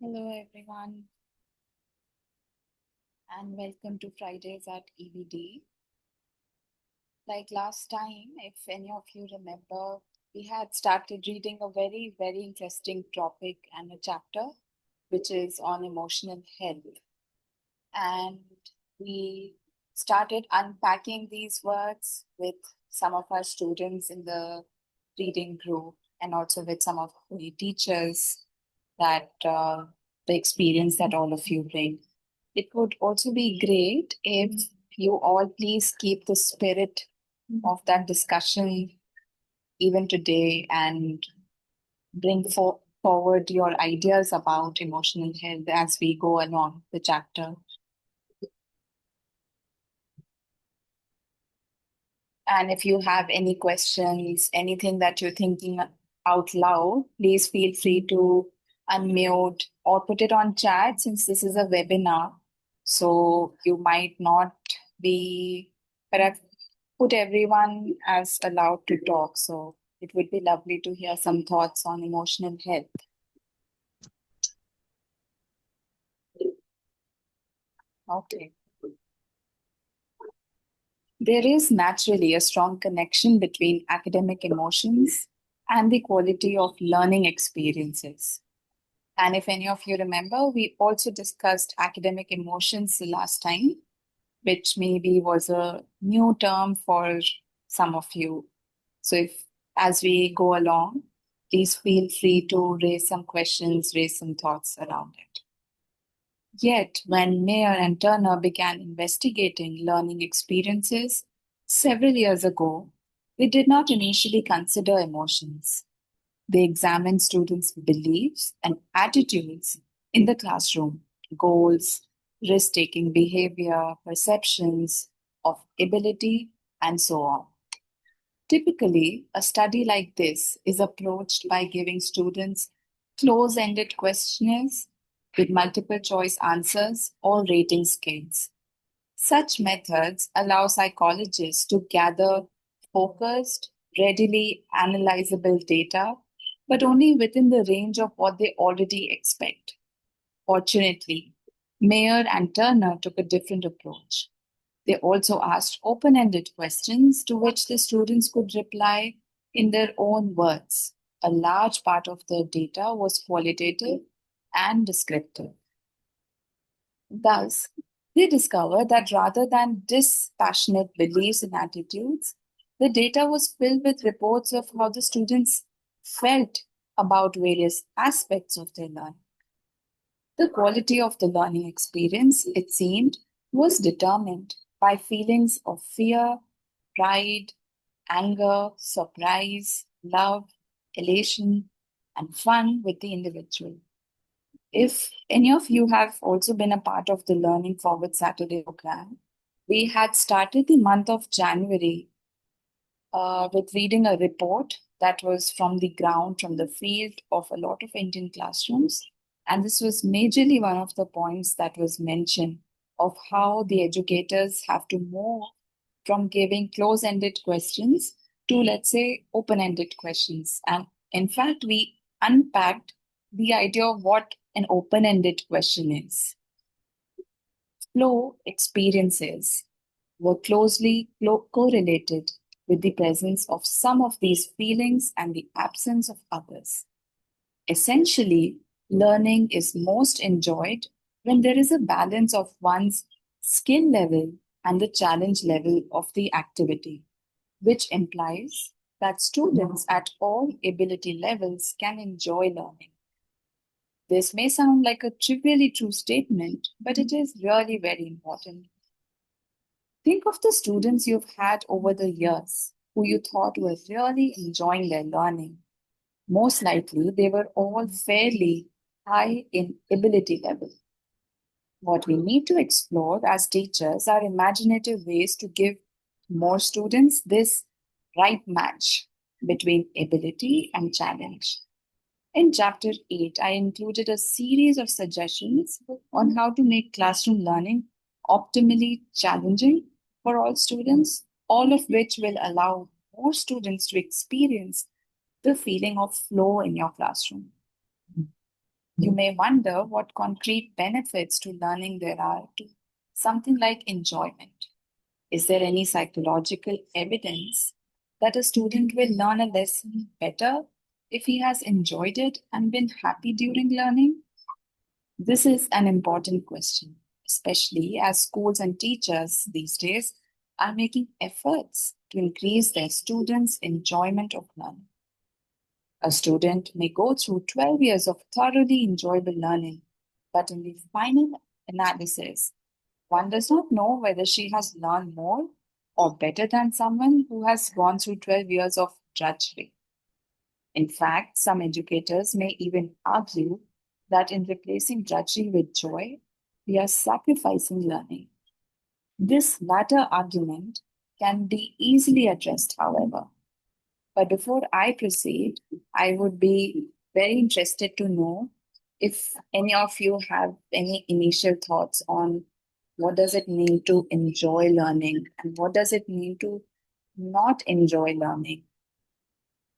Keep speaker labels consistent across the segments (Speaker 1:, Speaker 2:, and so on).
Speaker 1: Hello, everyone, and welcome to Fridays at EBD. Like last time, if any of you remember, we had started reading a very, very interesting topic and a chapter, which is on emotional health. And we started unpacking these words with some of our students in the reading group and also with some of the teachers that the experience that all of you bring. It would also be great if you all please keep the spirit of that discussion even today and bring forward your ideas about emotional health as we go along the chapter. And if you have any questions, anything that you're thinking out loud, please feel free to unmute or put it on chat since this is a webinar. So you might not be, but I've put everyone as allowed to talk. So it would be lovely to hear some thoughts on emotional health. Okay. There is naturally a strong connection between academic emotions and the quality of learning experiences. And if any of you remember, we also discussed academic emotions the last time, which maybe was a new term for some of you. So if as we go along, please feel free to raise some questions, raise some thoughts around it. Yet, when Mayer and Turner began investigating learning experiences several years ago, they did not initially consider emotions. They examine students' beliefs and attitudes in the classroom, goals, risk taking behavior, perceptions of ability, and so on. Typically, a study like this is approached by giving students close ended questionnaires with multiple choice answers or rating scales. Such methods allow psychologists to gather focused, readily analyzable data, but only within the range of what they already expect. Fortunately, Mayer and Turner took a different approach. They also asked open ended questions to which the students could reply in their own words. A large part of their data was qualitative and descriptive. Thus, they discovered that rather than dispassionate beliefs and attitudes, the data was filled with reports of how the students felt about various aspects of their learning. The quality of the learning experience, it seemed, was determined by feelings of fear, pride, anger, surprise, love, elation, and fun with the individual. If any of you have also been a part of the Learning Forward Saturday program, we had started the month of January with reading a report that was from the ground, from the field of a lot of Indian classrooms. And this was majorly one of the points that was mentioned of how the educators have to move from giving close ended questions to, let's say, open ended questions. And in fact, we unpacked the idea of what an open ended question is. Flow experiences were closely correlated with the presence of some of these feelings and the absence of others. Essentially, learning is most enjoyed when there is a balance of one's skill level and the challenge level of the activity, which implies that students at all ability levels can enjoy learning. This may sound like a trivially true statement, but it is really very important. Think of the students you've had over the years who you thought were really enjoying their learning. Most likely, they were all fairly high in ability level. What we need to explore as teachers are imaginative ways to give more students this right match between ability and challenge. In chapter 8, I included a series of suggestions on how to make classroom learning optimally challenging for all students, all of which will allow more students to experience the feeling of flow in your classroom. You may wonder what concrete benefits to learning there are to something like enjoyment. Is there any psychological evidence that a student will learn a lesson better if he has enjoyed it and been happy during learning? This is an important question, especially as schools and teachers these days are making efforts to increase their students' enjoyment of learning. A student may go through 12 years of thoroughly enjoyable learning, but in the final analysis, one does not know whether she has learned more or better than someone who has gone through 12 years of drudgery. In fact, some educators may even argue that in replacing drudgery with joy, we are sacrificing learning. This latter argument can be easily addressed, however. But before I proceed, I would be very interested to know if any of you have any initial thoughts on what does it mean to enjoy learning and what does it mean to not enjoy learning?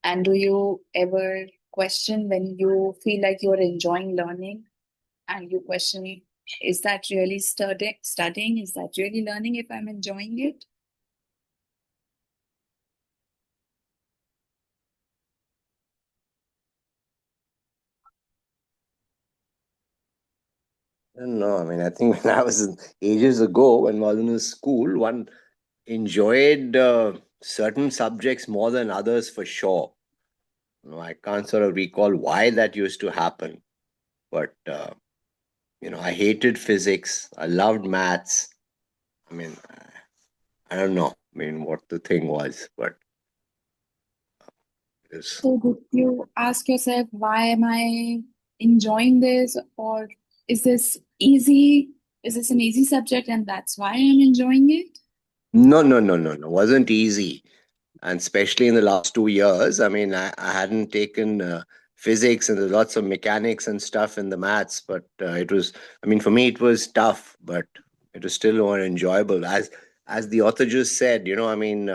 Speaker 1: And do you ever question when you feel like you're enjoying learning and you question, is that really studying? Is that really learning if I'm enjoying it?
Speaker 2: I don't know. I mean, I think when I was ages ago, when I was in school, one enjoyed certain subjects more than others for sure. I can't sort of recall why that used to happen, but I hated physics. I loved maths. I mean, I don't know. I mean, what the thing was, but it was.
Speaker 1: So, did you ask yourself, why am I enjoying this? Or is this easy? Is this an easy subject and that's why I'm enjoying it?
Speaker 2: No, no, no, no, no. Wasn't easy. And especially in the last 2 years, I mean, I hadn't taken physics, and there's lots of mechanics and stuff in the maths, but it was, I mean, for me it was tough, but it was still more enjoyable. As the author just said, I mean,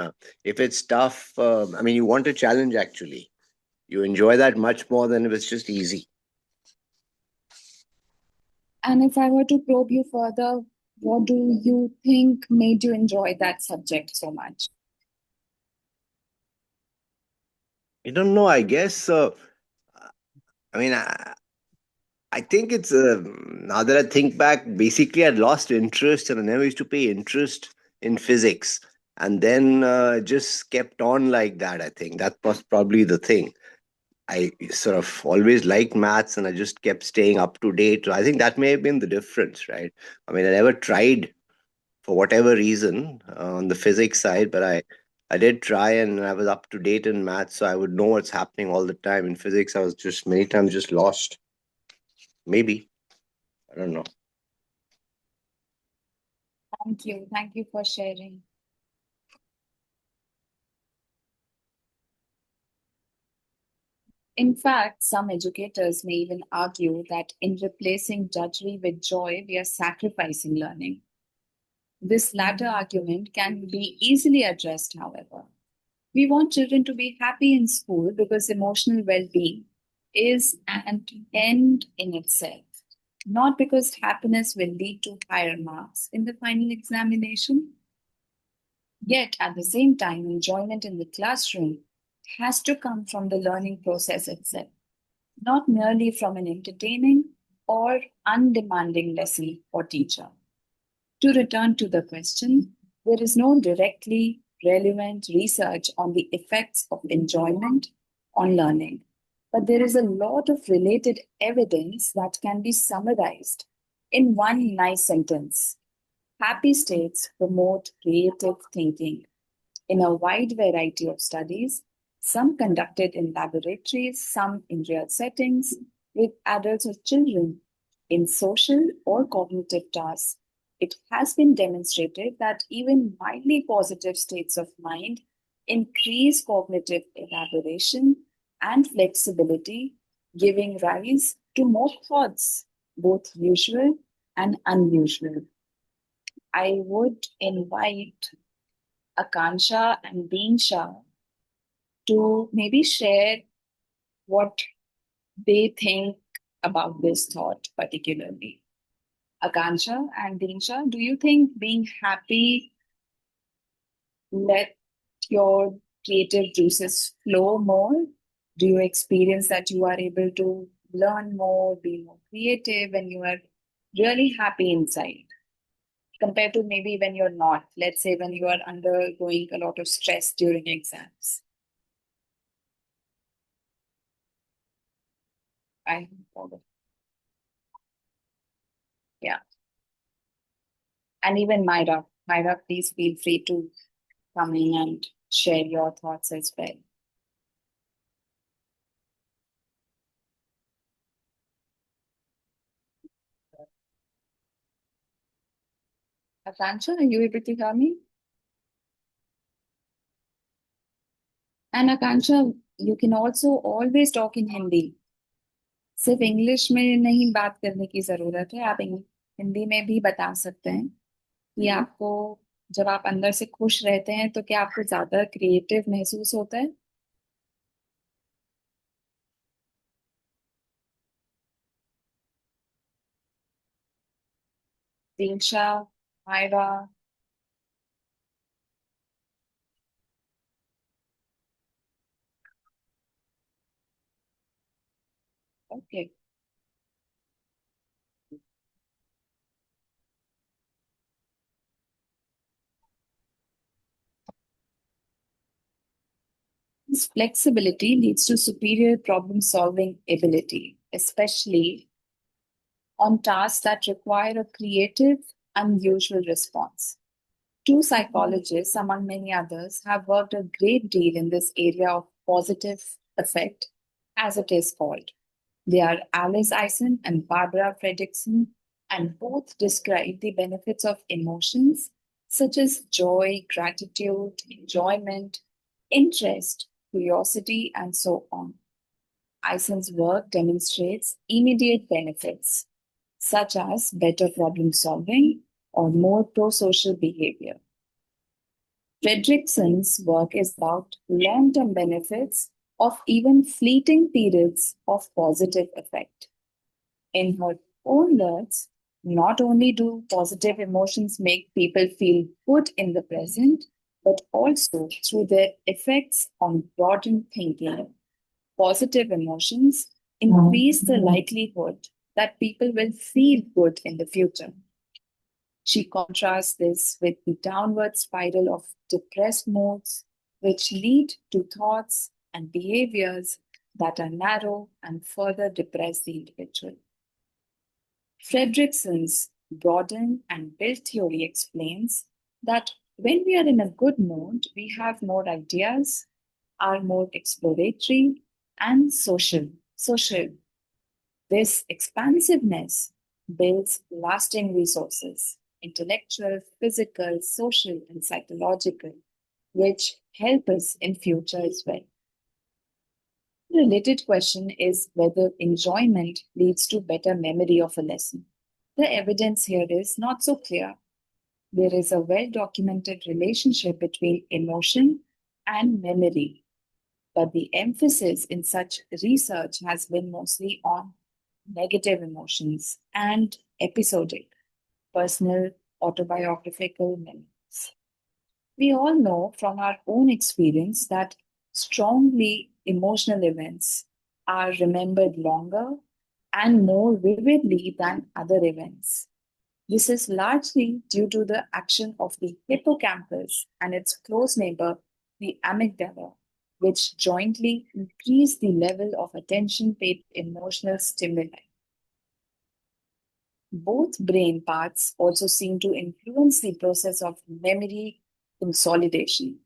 Speaker 2: if it's tough, I mean, you want a challenge. Actually, you enjoy that much more than if it's just easy.
Speaker 1: And if I were to probe you further, what do you think made you enjoy that subject so much?
Speaker 2: I don't know. I guess. I mean, I think it's now that I think back, basically I'd lost interest and I never used to pay interest in physics. And then just kept on like that. I think that was probably the thing. I sort of always liked maths and I just kept staying up to date. So I think that may have been the difference, right? I mean, I never tried for whatever reason on the physics side, but I did try and I was up to date in maths, so I would know what's happening all the time. In physics, I was just many times just lost. Maybe. I don't know.
Speaker 1: Thank you. Thank you for sharing. In fact, some educators may even argue that in replacing drudgery with joy, we are sacrificing learning. This latter argument can be easily addressed, however. We want children to be happy in school because emotional well being is an end in itself, not because happiness will lead to higher marks in the final examination. Yet, at the same time, enjoyment in the classroom has to come from the learning process itself, not merely from an entertaining or undemanding lesson or teacher. To return to the question, there is no directly relevant research on the effects of enjoyment on learning, but there is a lot of related evidence that can be summarized in one nice sentence. Happy states promote creative thinking in a wide variety of studies, some conducted in laboratories, some in real settings, with adults or children in social or cognitive tasks. It has been demonstrated that even mildly positive states of mind increase cognitive elaboration and flexibility, giving rise to more thoughts, both usual and unusual. I would invite Akansha and Beansha to maybe share what they think about this thought particularly. Akansha and Dinsha, do you think being happy let your creative juices flow more? Do you experience that you are able to learn more, be more creative when you are really happy inside compared to maybe when you're not? Let's say when you are undergoing a lot of stress during exams. I follow. Yeah. And even Myra, please feel free to come in and share your thoughts as well. Akansha, are you able to hear me? And Akansha, you can also always talk in Hindi. सिर्फ English में नहीं बात करने की जरूरत है, आप हिंदी में भी बता सकते हैं कि आपको जब आप अंदर से खुश रहते हैं तो क्या आपको ज्यादा क्रिएटिव महसूस होता है? Dinsha, Myra, okay. This flexibility leads to superior problem solving ability, especially on tasks that require a creative, unusual response. Two psychologists, among many others, have worked a great deal in this area of positive affect, as it is called. They are Alice Eisen and Barbara Fredrickson, and both describe the benefits of emotions such as joy, gratitude, enjoyment, interest, curiosity, and so on. Eisen's work demonstrates immediate benefits, such as better problem solving or more pro social behavior. Fredrickson's work is about long term benefits of even fleeting periods of positive effect. In her own words, not only do positive emotions make people feel good in the present, but also through their effects on broadened thinking, positive emotions increase the likelihood that people will feel good in the future. She contrasts this with the downward spiral of depressed moods, which lead to thoughts and behaviors that are narrow and further depress the individual. Fredrickson's broaden and build theory explains that when we are in a good mood, we have more ideas, are more exploratory and social. This expansiveness builds lasting resources, intellectual, physical, social, and psychological, which help us in future as well. The related question is whether enjoyment leads to better memory of a lesson. The evidence here is not so clear. There is a well documented relationship between emotion and memory, but the emphasis in such research has been mostly on negative emotions and episodic, personal, autobiographical memories. We all know from our own experience that strongly emotional events are remembered longer and more vividly than other events. This is largely due to the action of the hippocampus and its close neighbor, the amygdala, which jointly increase the level of attention paid to emotional stimuli. Both brain parts also seem to influence the process of memory consolidation,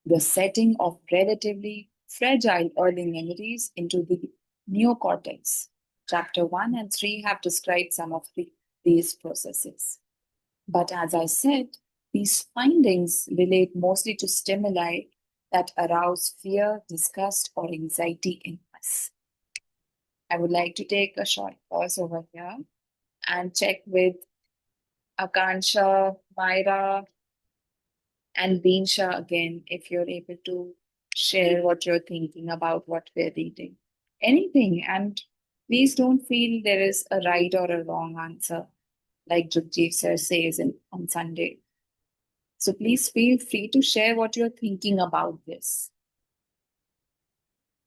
Speaker 1: the setting of relatively fragile early memories into the neocortex. Chapter 1 and 3 have described some of these processes. But as I said, these findings relate mostly to stimuli that arouse fear, disgust, or anxiety in us. I would like to take a short pause over here and check with Akansha, Myra, and Beansha again if you're able to share what you're thinking about what we're reading. Anything. And Please don't feel there is a right or a wrong answer, like Jugjeev sir says on Sunday. So please feel free to share what you're thinking about this.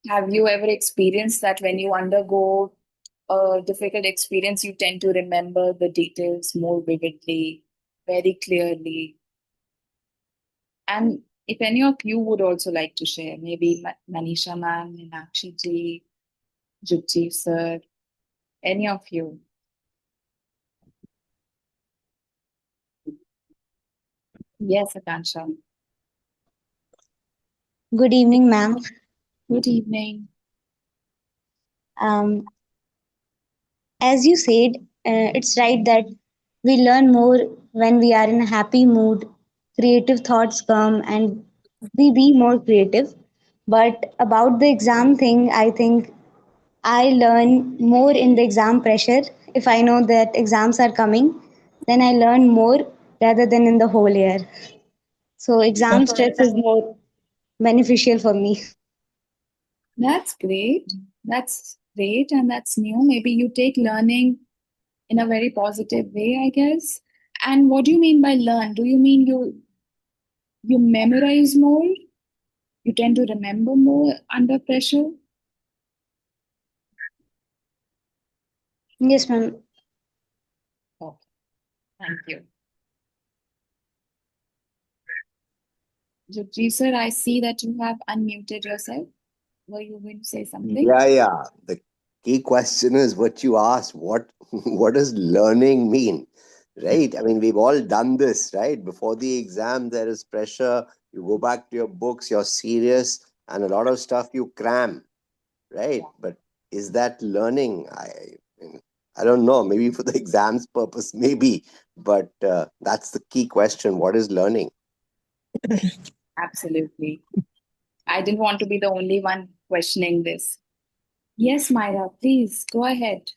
Speaker 1: Have you ever experienced that when you undergo a difficult experience, you tend to remember the details more vividly, very clearly? And if any of you would also like to share, maybe Manisha ma'am, Meenakshi ji, Jugjeev sir, any of you. Yes, Akansha.
Speaker 3: Good evening, ma'am.
Speaker 1: Good evening.
Speaker 3: Um, as you said, it's right that we learn more when we are in a happy mood, creative thoughts come, and we be more creative. But about the exam thing, I think I learn more in the exam pressure. If I know that exams are coming, then I learn more rather than in the whole year. So, exam stress is more beneficial for me.
Speaker 1: That's great. That's great. And that's new. Maybe you take learning in a very positive way, I guess. And what do you mean by learn? Do you mean you memorize more? You tend to remember more under pressure?
Speaker 3: Yes, ma'am.
Speaker 1: Okay, thank you. Jagjeev sir, I see that you have unmuted yourself. Were you going to say something?
Speaker 2: Yeah, yeah. The key question is what you asked. What what does learning mean? Right? I mean, we've all done this, right? Before the exam, there is pressure. You go back to your books, you're serious, and a lot of stuff you cram, right? But is that learning? I don't know. Maybe for the exams purpose, maybe. But that's the key question. What is learning?
Speaker 1: Absolutely. I didn't want to be the only one questioning this. Yes, Myra, please go ahead.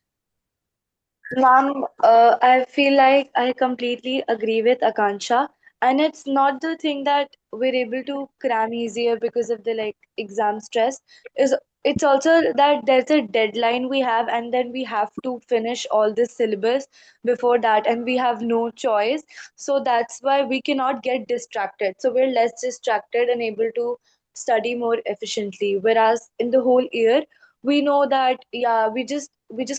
Speaker 4: Ma'am, I feel like I completely agree with Akansha, and it's not the thing that we're able to cram easier because of the like exam stress. Is it's also that there's a deadline we have, and then we have to finish all this syllabus before that, and we have no choice. So that's why we cannot get distracted. So we're less distracted and able to study more efficiently. Whereas in the whole year, we know that yeah, we just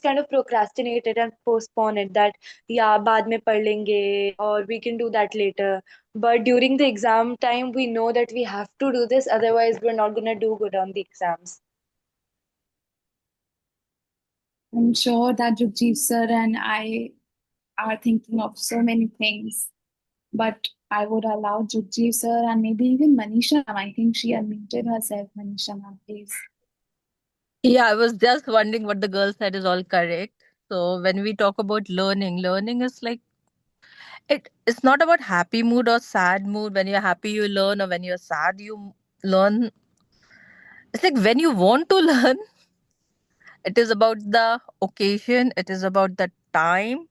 Speaker 4: kind of procrastinate it and postpone it, that yeah, baad mein pad lenge, or we can do that later. But during the exam time, we know that we have to do this, otherwise we're not going to do good on the exams.
Speaker 1: I'm sure that Jagjeev sir and I are thinking of so many things, but I would allow Jagjeev sir and maybe even Manisha ma'am. I think she unmuted herself. Manisha ma'am, please.
Speaker 5: Yeah, I was just wondering what the girl said is all correct. So when we talk about learning, learning is like it's not about happy mood or sad mood. When you're happy you learn, or when you're sad you learn. It's like when you want to learn, it is about the occasion, it is about the time,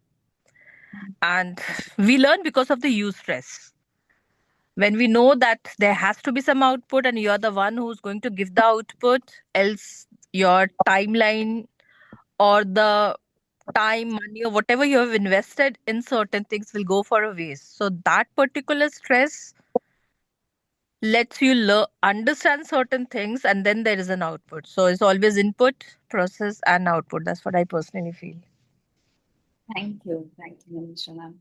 Speaker 5: and we learn because of the use stress. When we know that there has to be some output and you're the one who's going to give the output, else your timeline or the time, money, or whatever you have invested in certain things will go for a waste. So that particular stress lets you understand certain things, and then there is an output. So it's always input, process, and output. That's what I personally feel.
Speaker 1: Thank you. Thank you, Manisha ma'am.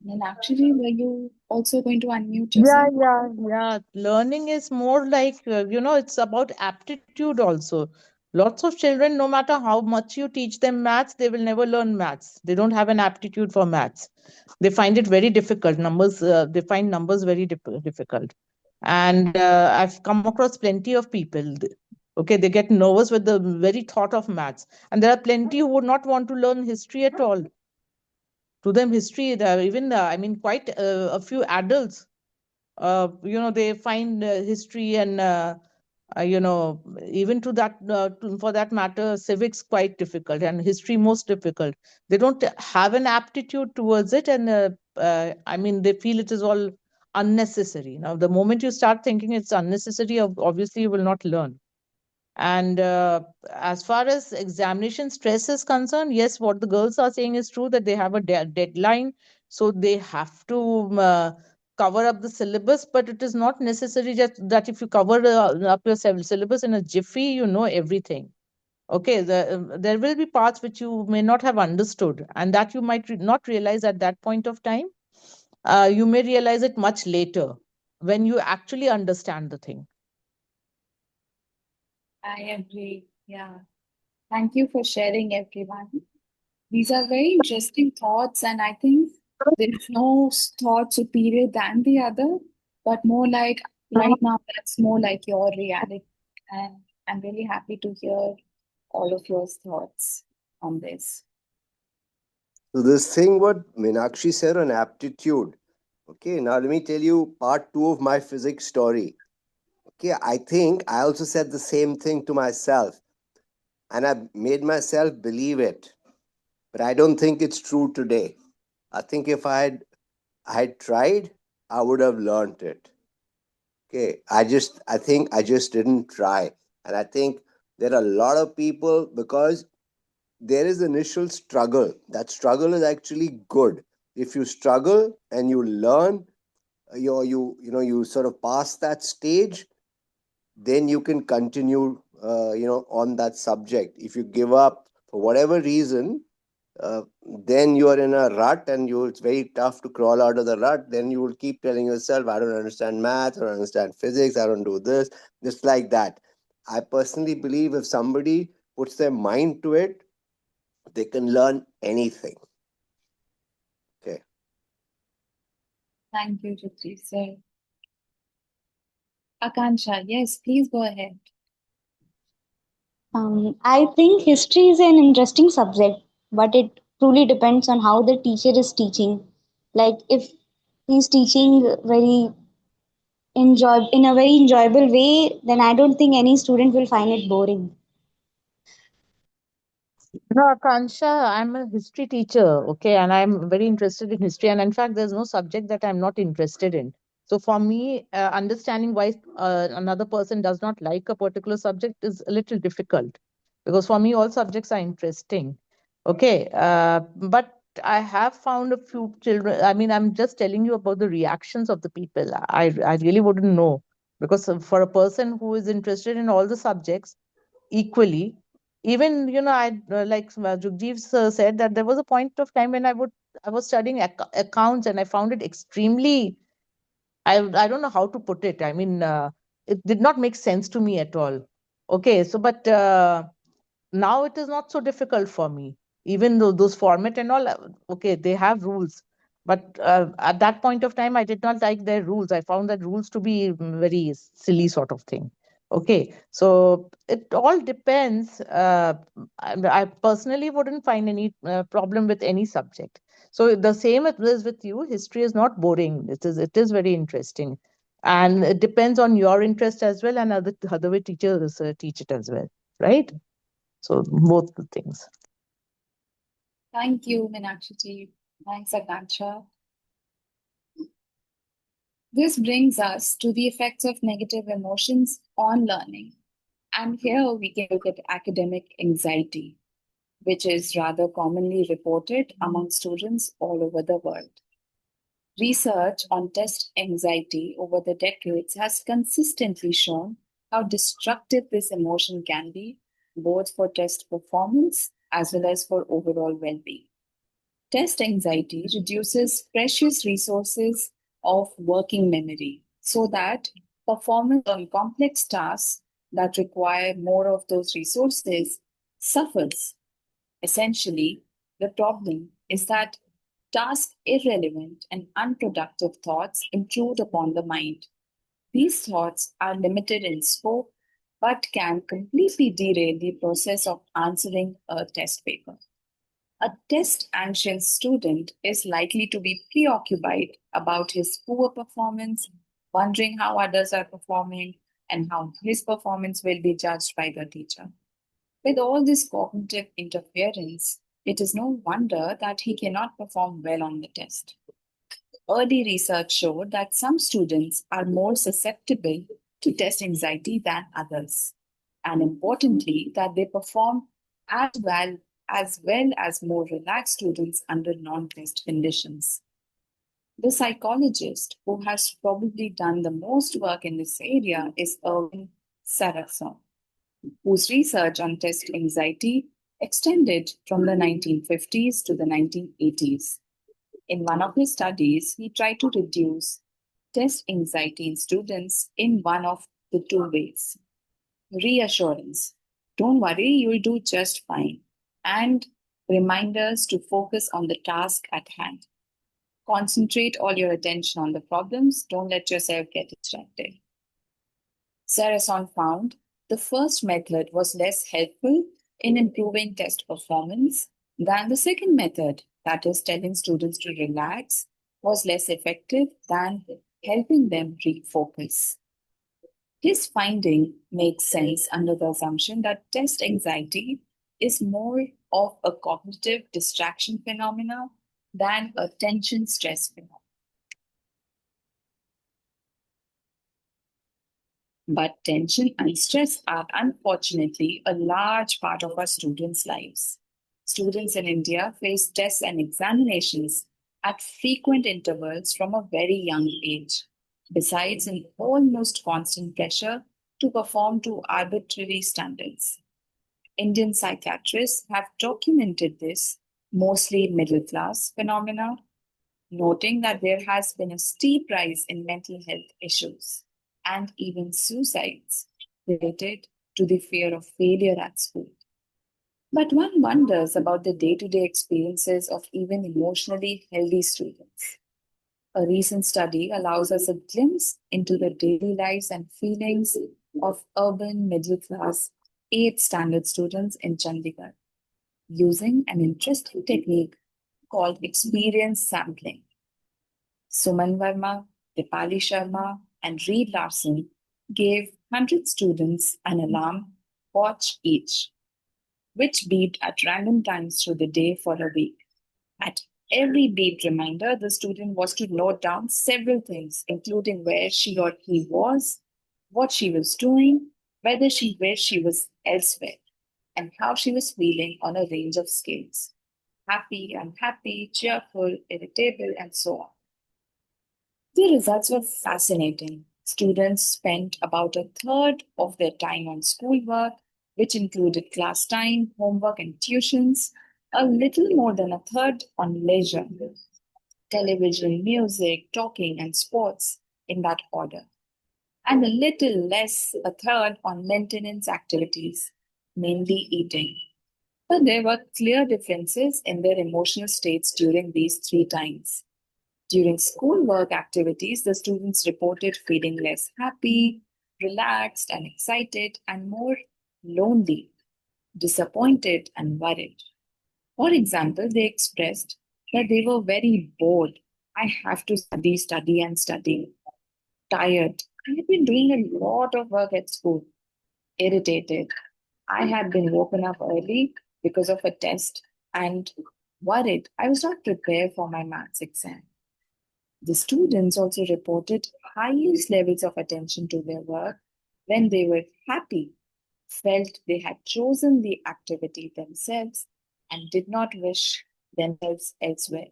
Speaker 1: And actually, were you also going to unmute
Speaker 6: Yeah,
Speaker 1: yourself?
Speaker 6: yeah, yeah. Learning is more like, it's about aptitude also. Lots of children, no matter how much you teach them maths, they will never learn maths. They don't have an aptitude for maths. They find it very difficult. They find numbers very difficult. And I've come across plenty of people. Okay, they get nervous with the very thought of maths. And there are plenty who would not want to learn history at all. To them, history, even, I mean, quite a few adults they find history and even to that for that matter, civics quite difficult and history most difficult. They don't have an aptitude towards it, and I mean, they feel it is all unnecessary. Now the moment you start thinking it's unnecessary, obviously you will not learn. And as far as examination stress is concerned, yes, what the girls are saying is true, that they have a deadline, so they have to cover up the syllabus. But it is not necessary just that if you cover up your syllabus in a jiffy, you know everything. Okay, there will be parts which you may not have understood, and that you might not realize at that point of time. You may realize it much later when you actually understand the thing.
Speaker 1: I agree. Yeah. Thank you for sharing, everyone. These are very interesting thoughts, and I think there is no thought superior than the other, but more like right now, that's more like your reality. And I'm really happy to hear all of your thoughts on this.
Speaker 2: So this thing what Meenakshi said on aptitude. Okay, now let me tell you part two of my physics story. Okay, I think I also said the same thing to myself, and I made myself believe it. But I don't think it's true today. I think if I had tried, I would have learned it. Okay, I think I just didn't try, and I think there are a lot of people because there is initial struggle. That struggle is actually good. If you struggle and you learn, you sort of pass that stage, then you can continue on that subject. If you give up for whatever reason, then you are in a rut, and it's very tough to crawl out of the rut. Then you will keep telling yourself, I don't understand math, I don't understand physics, I don't do this, just like that. I personally believe if somebody puts their mind to it, they can learn anything. Okay.
Speaker 1: Thank you, Jyoti sir. Akansha, yes, please go ahead.
Speaker 3: I think history is an interesting subject, but it truly depends on how the teacher is teaching. Like if he's teaching in a very enjoyable way, then I don't think any student will find it boring.
Speaker 6: No, Akansha, I'm a history teacher, okay, and I'm very interested in history. And in fact, there's no subject that I'm not interested in. So for me, understanding why another person does not like a particular subject is a little difficult, because for me, all subjects are interesting. Okay, but I have found a few children. I mean, I'm just telling you about the reactions of the people. I really wouldn't know, because for a person who is interested in all the subjects equally, even I like Jugjeev sir said that there was a point of time when I was studying accounts, and I found it extremely, I don't know how to put it. I mean, it did not make sense to me at all. Okay, so but now it is not so difficult for me, even though those format and all, okay, they have rules, but at that point of time I did not like their rules. I found that rules to be very silly sort of thing. Okay, so it all depends. I personally wouldn't find any problem with any subject. So the same it is with you. History is not boring. It is very interesting, and it depends on your interest as well, and other way teachers teach it as well, right? So both the things.
Speaker 1: Thank you, Meenakshi ji. Thanks, Akansha. This brings us to the effects of negative emotions on learning. And here we can look at academic anxiety, which is rather commonly reported among students all over the world. Research on test anxiety over the decades has consistently shown how destructive this emotion can be, both for test performance as well as for overall well being. Test anxiety reduces precious resources of working memory so that performance on complex tasks that require more of those resources suffers. Essentially, the problem is that task irrelevant and unproductive thoughts intrude upon the mind. These thoughts are limited in scope but can completely derail the process of answering a test paper. A test anxious student is likely to be preoccupied about his poor performance, wondering how others are performing and how his performance will be judged by the teacher. With all this cognitive interference, it is no wonder that he cannot perform well on the test. Early research showed that some students are more susceptible to test anxiety than others. and importantly, that they perform as well as more relaxed students under non-test conditions. The psychologist who has probably done the most work in this area is Erwin Sarason, whose research on test anxiety extended from the 1950s to the 1980s. In one of his studies, he tried to reduce test anxiety in students in one of the two ways: reassurance, don't worry, you'll do just fine, and reminders to focus on the task at hand. Concentrate all your attention on the problems, don't let yourself get distracted. Sarason found the first method was less helpful in improving test performance than the second method, that is, telling students to relax, was less effective than helping them refocus. His finding makes sense under the assumption that test anxiety is more of a cognitive distraction phenomena than a tension stress phenomenon. But tension and stress are unfortunately a large part of our students' lives. Students in India face tests and examinations at frequent intervals from a very young age, besides an almost constant pressure to perform to arbitrary standards. Indian psychiatrists have documented this mostly middle class phenomena, noting that there has been a steep rise in mental health issues and even suicides related to the fear of failure at school. But one wonders about the day to day experiences of even emotionally healthy students. A recent study allows us a glimpse into the daily lives and feelings of urban middle class 8th standard students in Chandigarh using an interesting technique called experience sampling. Suman Verma, Dipali Sharma, and Reed Larson gave 100 students an alarm watch each, which beeped at random times through the day for a week. At every beep reminder, the student was to note down several things, including where she or he was, what she was doing, whether she wished she was elsewhere, and how she was feeling on a range of scales: happy, unhappy, cheerful, irritable, and so on. The results were fascinating. Students spent about a third of their time on schoolwork, which included class time, homework, and tuitions, a little more than a third on leisure, television, music, talking, and sports in that order, and a little less, a third, on maintenance activities, mainly eating. But there were clear differences in their emotional states during these three times. During schoolwork activities, the students reported feeling less happy, relaxed, and excited, and more lonely, disappointed, and worried. For example, they expressed that they were very bored. I have to study, study, and study. Tired. I have been doing a lot of work at school. Irritated. I had been woken up early because of a test, and worried I was not prepared for my maths exam. The students also reported highest levels of attention to their work when they were happy, felt they had chosen the activity themselves, and did not wish themselves elsewhere.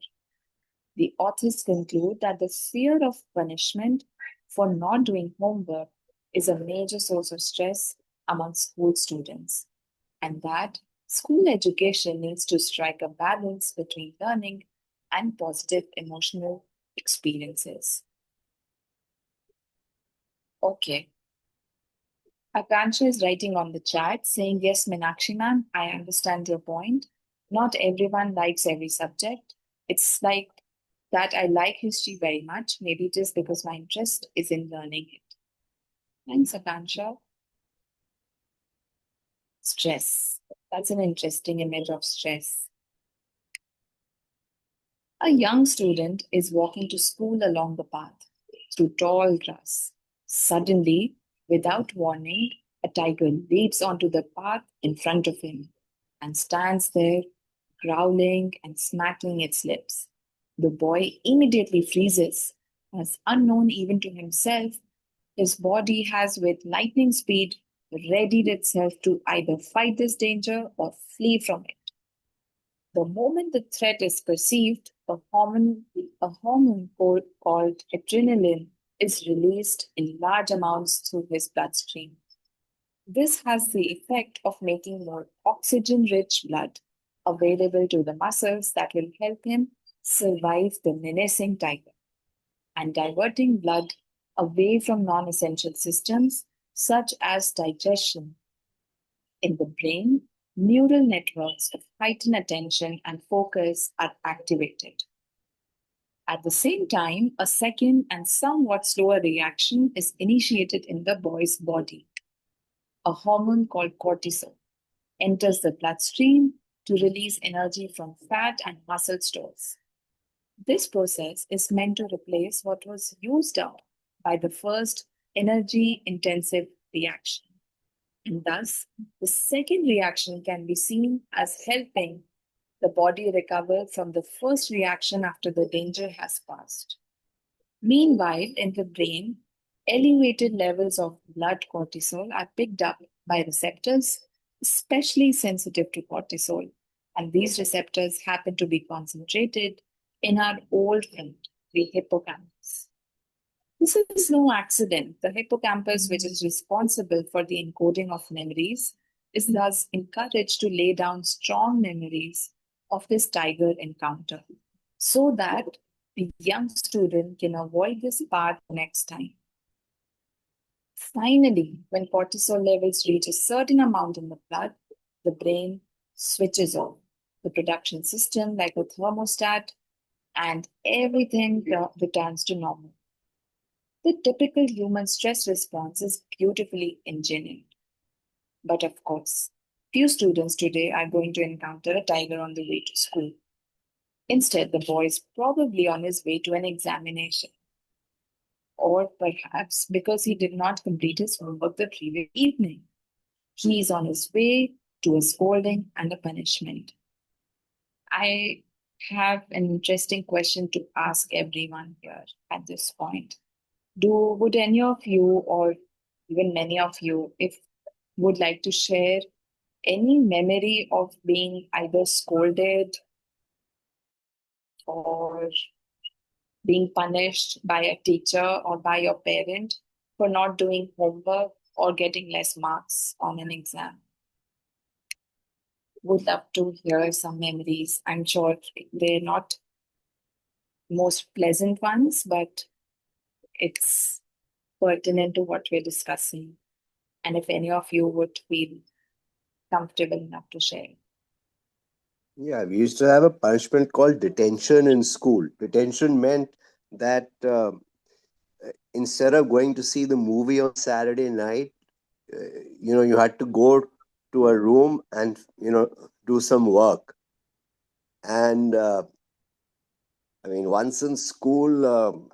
Speaker 1: The authors conclude that the fear of punishment for not doing homework is a major source of stress among school students, and that school education needs to strike a balance between learning and positive emotional experiences. Okay. Akansha is writing on the chat saying, yes, Meenakshi ma'am, I understand your point. Not everyone likes every subject. It's like that I like history very much. Maybe it is because my interest is in learning it. Thanks, Akansha. Stress. That's an interesting image of stress. A young student is walking to school along the path through tall grass. Suddenly, without warning, a tiger leaps onto the path in front of him and stands there, growling and smacking its lips. The boy immediately freezes, as unknown even to himself, his body has with lightning speed readied itself to either fight this danger or flee from it. The moment the threat is perceived, a hormone called adrenaline is released in large amounts through his bloodstream. This has the effect of making more oxygen rich blood available to the muscles that will help him survive the menacing tiger, and diverting blood away from non essential systems such as digestion. In the brain, neural networks of heightened attention and focus are activated. At the same time, a second and somewhat slower reaction is initiated in the boy's body. A hormone called cortisol enters the bloodstream to release energy from fat and muscle stores. This process is meant to replace what was used up by the first energy intensive reaction. And thus, the second reaction can be seen as helping the body recover from the first reaction after the danger has passed. Meanwhile, in the brain, elevated levels of blood cortisol are picked up by receptors, especially sensitive to cortisol. And these receptors happen to be concentrated in our old friend, the hippocampus. This is no accident. The hippocampus, which is responsible for the encoding of memories, is thus encouraged to lay down strong memories of this tiger encounter so that the young student can avoid this path next time. Finally, when cortisol levels reach a certain amount in the blood, the brain switches off the production system like a thermostat, and everything returns to normal. The typical human stress response is beautifully engineered. But of course, few students today are going to encounter a tiger on the way to school. Instead, the boy is probably on his way to an examination. Or perhaps because he did not complete his homework the previous evening, he is on his way to a scolding and a punishment. I have an interesting question to ask everyone here at this point. Would any of you, or even many of you, if would like to share any memory of being either scolded or being punished by a teacher or by your parent for not doing homework or getting less marks on an exam? Would love to hear some memories. I'm sure they're not most pleasant ones, but it's pertinent to what we're discussing. And if any of you would feel comfortable enough to share.
Speaker 2: Yeah, we used to have a punishment called detention in school. Detention meant that instead of going to see the movie on Saturday night, uh, you had to go to a room and do some work. And I mean, once in school,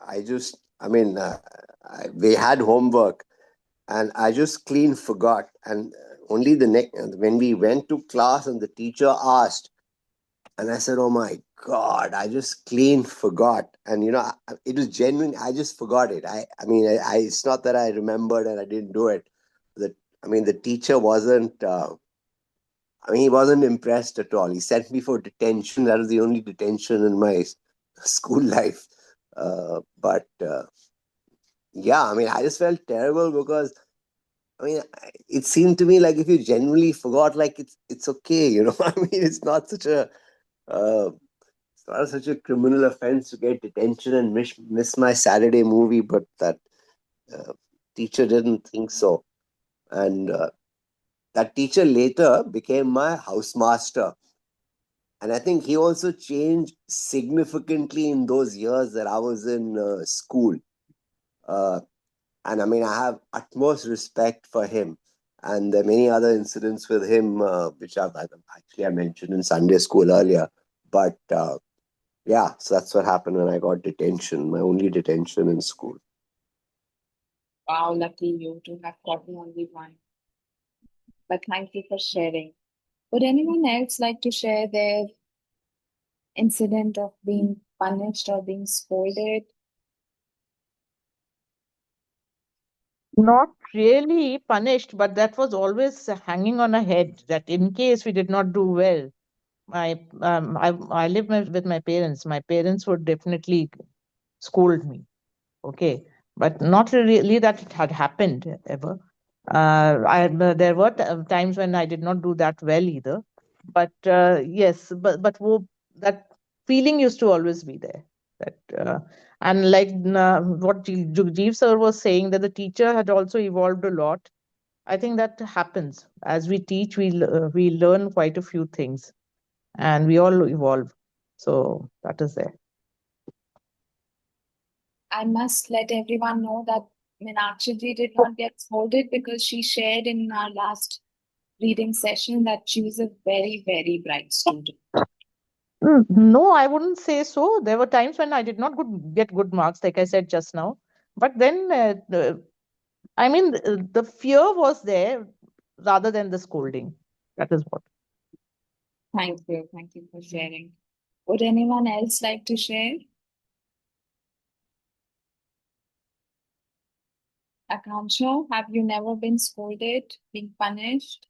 Speaker 2: we had homework, and I just clean forgot. And only the next when we went to class and the teacher asked, and I said, "Oh my God, I just clean forgot." And it was genuine. I just forgot it. It's not that I remembered and I didn't do it. The teacher wasn't. He wasn't impressed at all. He sent me for detention. That was the only detention in my school life. But yeah, I just felt terrible because it seemed to me like if you genuinely forgot, like it's okay. It's not such a uh, it's not such a criminal offense to get detention and miss my Saturday movie, but that uh, teacher didn't think so. And that teacher later became my housemaster. And I think he also changed significantly in those years that I was in school. Uh, and I have utmost respect for him. And there are many other incidents with him, which I mentioned in Sunday school earlier. But yeah, so that's what happened when I got detention, my only detention in school.
Speaker 1: Wow, lucky you to have gotten only one. But thank you for sharing. Would anyone else like to share their incident of being punished or being scolded?
Speaker 6: Not really punished, but that was always hanging on our head that in case we did not do well, I live with my parents. My parents would definitely scold me. Okay, but not really that it had happened ever. There were times when I did not do that well either. But yes, that feeling used to always be there. That and like what Jeev sir was saying, that the teacher had also evolved a lot. I think that happens as we teach. We learn quite a few things, and we all evolve. So that is there.
Speaker 1: I must let everyone know that Meenakshi ji did not get scolded because she shared in our last reading session that she was a very, very bright student.
Speaker 6: No, I wouldn't say so. There were times when I did not get good marks, like I said just now. But then, I mean, the fear was there rather than the scolding. That is what.
Speaker 1: Thank you. Thank you for sharing. Would anyone else like to share? Akansha, have you never been scolded, been punished?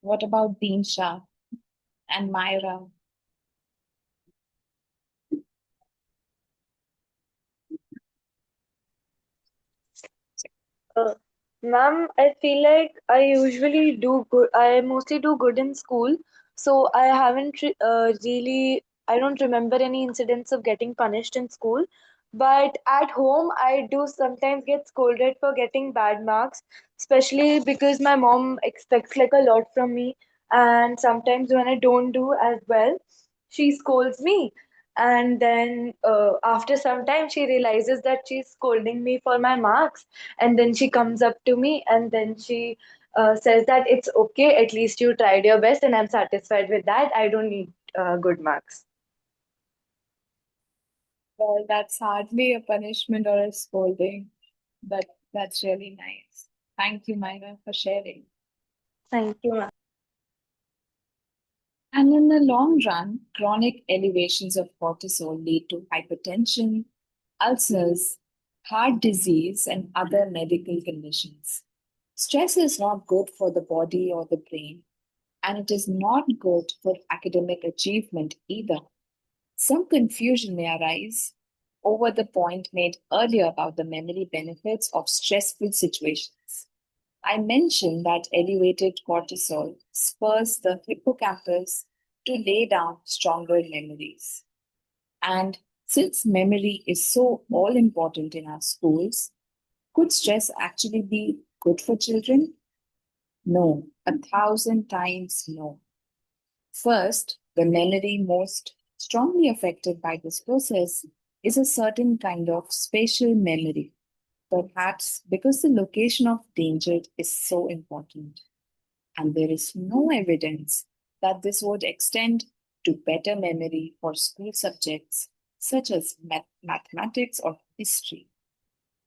Speaker 1: What about Deensha and Myra?
Speaker 4: Uh, Ma'am, I feel like I usually do good. I mostly do good in school, so I haven't really. I don't remember any incidents of getting punished in school. But at home, I do sometimes get scolded for getting bad marks, especially because my mom expects like a lot from me, and sometimes when I don't do as well, she scolds me. And then after some time, she realizes that she's scolding me for my marks, and then she comes up to me and then she says that it's okay, at least you tried your best and I'm satisfied with that, I don't need good marks.
Speaker 1: Well, that's hardly a punishment or a scolding, but that's really nice. Thank you, Myra, for sharing.
Speaker 4: Thank you, ma'am.
Speaker 1: And in the long run, chronic elevations of cortisol lead to hypertension, ulcers, heart disease, and other medical conditions. Stress is not good for the body or the brain, and it is not good for academic achievement either. Some confusion may arise over the point made earlier about the memory benefits of stressful situations. I mentioned that elevated cortisol spurs the hippocampus to lay down stronger memories. And since memory is so all important in our schools, could stress actually be good for children? No, 1,000 times no. First, the memory most strongly affected by this process is a certain kind of spatial memory, perhaps because the location of danger is so important. And there is no evidence that this would extend to better memory for school subjects such as mathematics or history.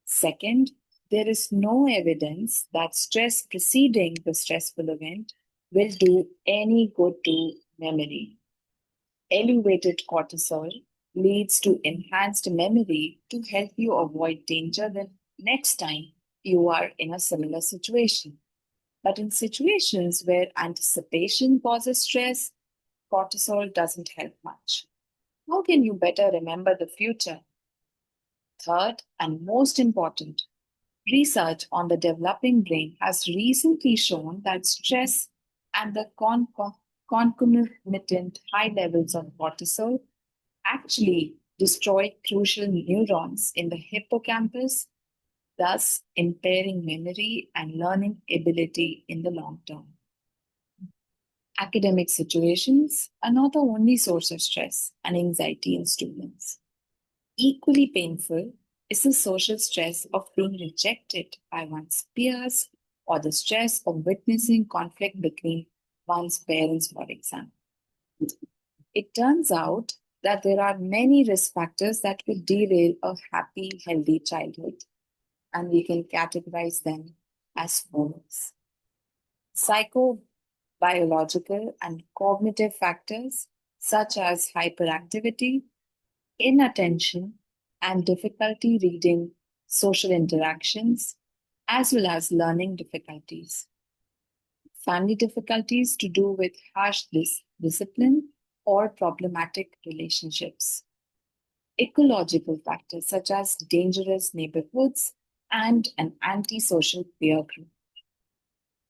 Speaker 1: Second, there is no evidence that stress preceding the stressful event will do any good to memory. Elevated cortisol leads to enhanced memory to help you avoid danger the next time you are in a similar situation. But in situations where anticipation causes stress, cortisol doesn't help much. How can you better remember the future? Third, and most important, research on the developing brain has recently shown that stress and the concomitant high levels of cortisol actually destroy crucial neurons in the hippocampus, thus impairing memory and learning ability in the long term. Academic situations are not the only source of stress and anxiety in students. Equally painful is the social stress of being rejected by one's peers or the stress of witnessing conflict between one's parents, for example. It turns out that there are many risk factors that could derail a happy, healthy childhood, and we can categorize them as follows: psychobiological and cognitive factors such as hyperactivity, inattention, and difficulty reading social interactions, as well as learning difficulties. Family difficulties to do with harsh discipline or problematic relationships. Ecological factors such as dangerous neighborhoods and an antisocial peer group.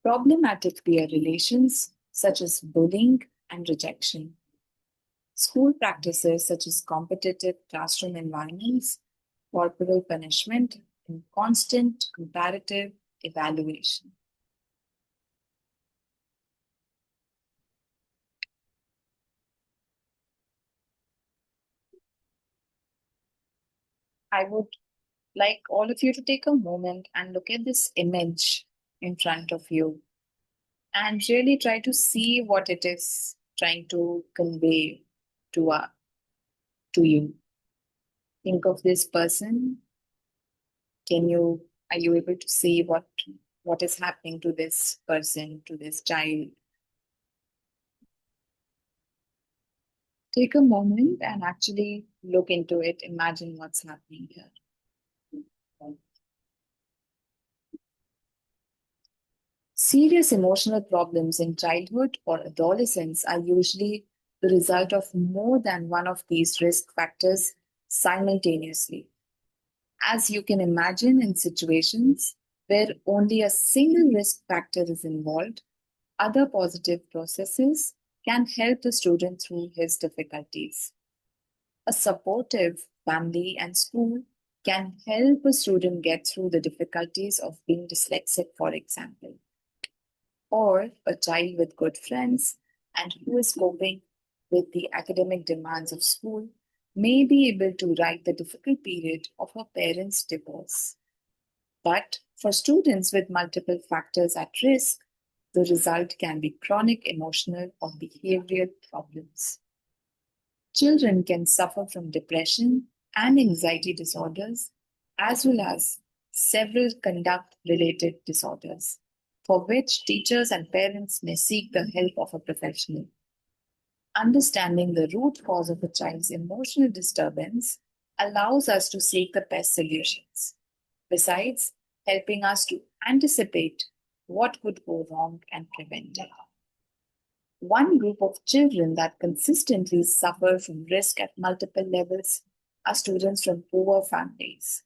Speaker 1: Problematic peer relations such as bullying and rejection. School practices such as competitive classroom environments, corporal punishment, and constant comparative evaluation. I would like all of you to take a moment and look at this image in front of you and really try to see what it is trying to convey to, to you. Think of this person. Are you able to see what is happening to this person, to this child? Take a moment and actually look into it. Imagine what's happening here. Serious emotional problems in childhood or adolescence are usually the result of more than one of these risk factors simultaneously. As you can imagine, in situations where only a single risk factor is involved, other positive processes can help the student through his difficulties. A supportive family and school can help a student get through the difficulties of being dyslexic, for example, or a child with good friends and who is coping with the academic demands of school may be able to write the difficult period of her parents' divorce. But for students with multiple factors at risk, the result can be chronic emotional or behavioral problems. Children can suffer from depression and anxiety disorders, as well as several conduct related disorders, for which teachers and parents may seek the help of a professional. Understanding the root cause of a child's emotional disturbance allows us to seek the best solutions, besides helping us to anticipate what could go wrong and prevent it. One group of children that consistently suffer from risk at multiple levels are students from poor families.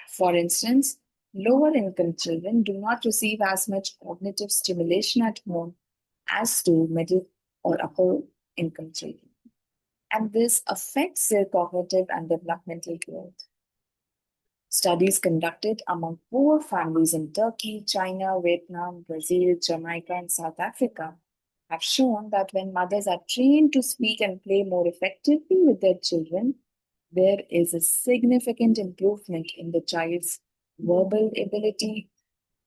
Speaker 1: For instance, lower income children do not receive as much cognitive stimulation at home as do middle or upper income children, and this affects their cognitive and developmental growth. Studies conducted among poor families in Turkey, China, Vietnam, Brazil, Jamaica, and South Africa have shown that when mothers are trained to speak and play more effectively with their children, there is a significant improvement in the child's verbal ability,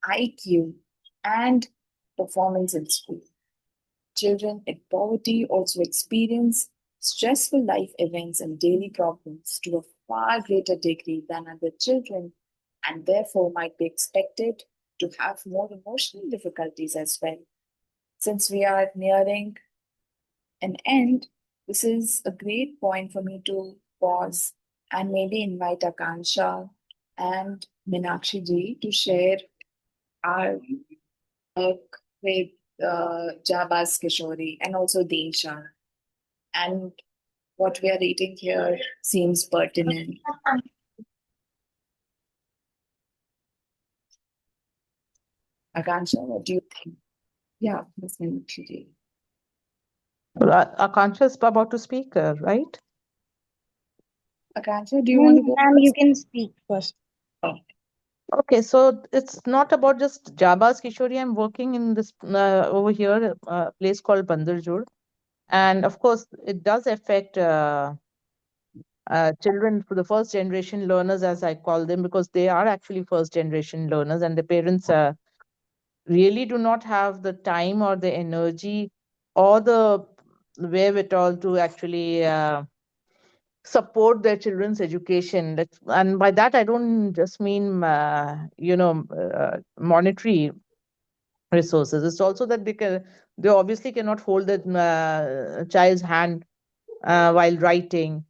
Speaker 1: IQ, and performance in school. Children in poverty also experience stressful life events and daily problems to a far greater degree than other children, and therefore might be expected to have more emotional difficulties as well. Since we are nearing an end, this is a great point for me to pause and maybe invite Akansha and Minakshi ji to share our work with Jaabaz Kishori and also Deensha. And what we are reading here seems pertinent. Akansha, what do you think? Yeah, Ms. Minakshi ji.
Speaker 6: Akansha is about to speak, right?
Speaker 1: Akansha, do you
Speaker 3: No,
Speaker 1: want
Speaker 3: no,
Speaker 1: to go
Speaker 3: ma'am, you
Speaker 1: first?
Speaker 3: can speak first.
Speaker 1: Oh,
Speaker 6: Okay, so it's not about just Jaabaz Kishori. I'm working in this over here, a place called Banjarjour. And of course, it does affect children for the first generation learners, as I call them, because they are actually first generation learners, and the parents really do not have the time or the energy or the wherewithal to actually support their children's education. And by that, I don't just mean, monetary resources. It's also that they obviously cannot hold the child's hand while writing,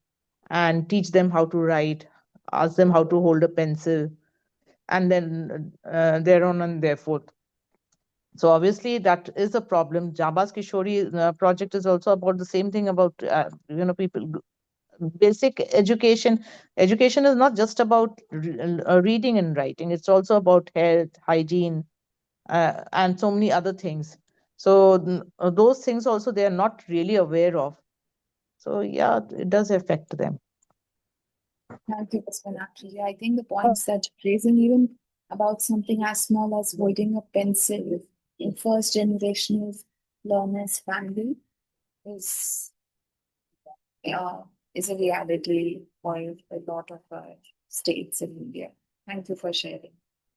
Speaker 6: and teach them how to write, ask them how to hold a pencil, and then thereon and therefore. So obviously that is a problem. Jaabaz Kishori project is also about the same thing, about people, basic education. Education is not just about reading and writing, it's also about health, hygiene, and so many other things. So those things also they are not really aware of. So yeah, it does affect them.
Speaker 1: Thank you, Ms. Meenakshi. I think the points that you're raising, even about something as small as holding a pencil in first generational learners' family, is uh, is a reality for a lot of states in India. Thank you for sharing.